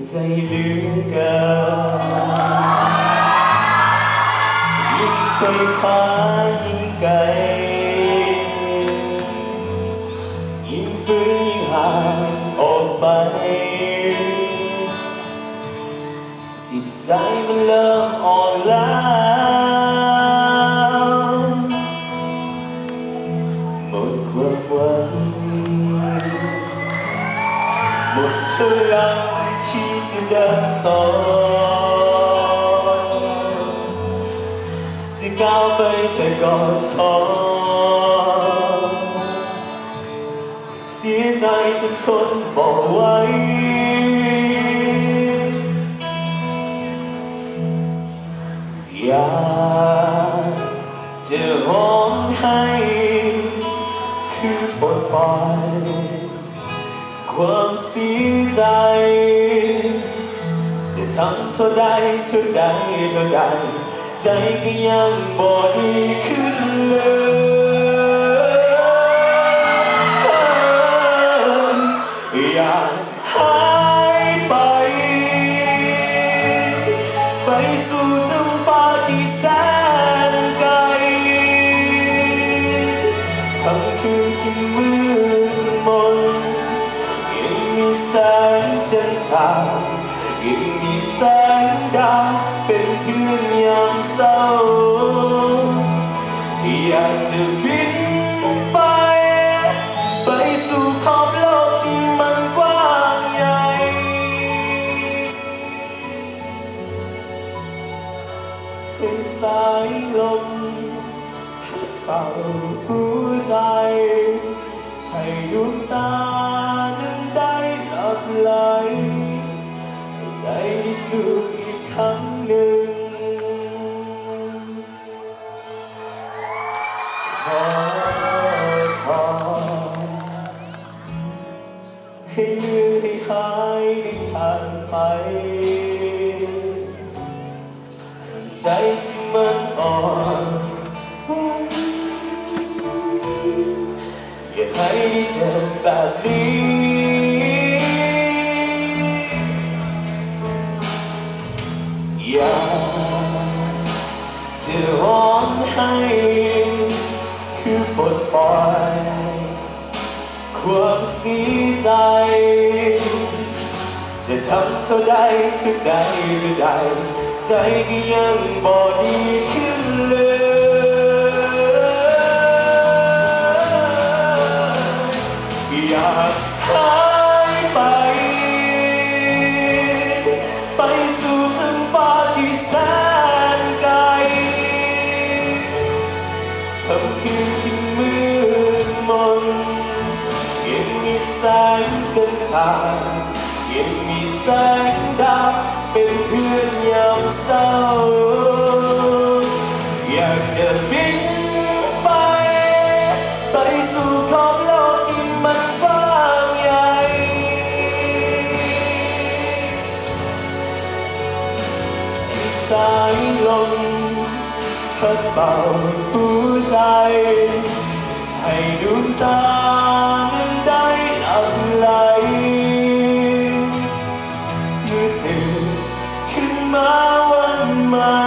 ใจเหลือเกินยิ่งค่อยคว้ายิ่งไกลยิ่งฟื้นยิ่งห่างออกไปจิตใจมันเริ่มอ่อนล้าหมดความหวังหมดพลังที่จะเดินต่อจะก้าวไปแต่ก็ท้อเสียใจจนทนบอกไว้อยากจะร้องให้คือปลดปล่อยความเสียใจจะทำเท่าใดเท่าใดเท่าใดใจก็ยังบ่ดีขึ้นเลยอยากหายไปไปสู่ท้องฟ้าที่แสนไกลค่ำคืนที่มืดมนยังมีแสงจันทรายังมีแสงดาวเป็นเพื่อนยามเศร้าอยากจะบินไปไปสู่ขอบโลกที่มันกว้างใหญ่ให้สายลมเป่าหัวใจให้ดวงตานั้นได้หลับไหลให้ใจได้สูดอีกครั้งหนึ่งขอให้ลืมให้หายได้ผ่านไปให้ใจที่มันอ่อนอย่าให้เจ็บแบบนี้อยากจะร้องให้คือปลดปล่อยความเสียใจจะทำเท่าใดเท่าใดเท่าใดใจก็ยังบ่ดีขึ้นเลยอยากหายไปไปสู่ท้องฟ้าที่แสนไกลค่ำคืนที่มืดมนยังมีแสงจันทรายังมีแสงดาวเป็นเพื่อนยามเศร้าอยากจะบินไปไปสู่ขอบโลกที่มันกว้างใหญ่ให้สายลมพัดเป่าหัวใจให้ดวงตานั้นได้หลับไหลเมื่อตื่นขึ้นมาวันใหม่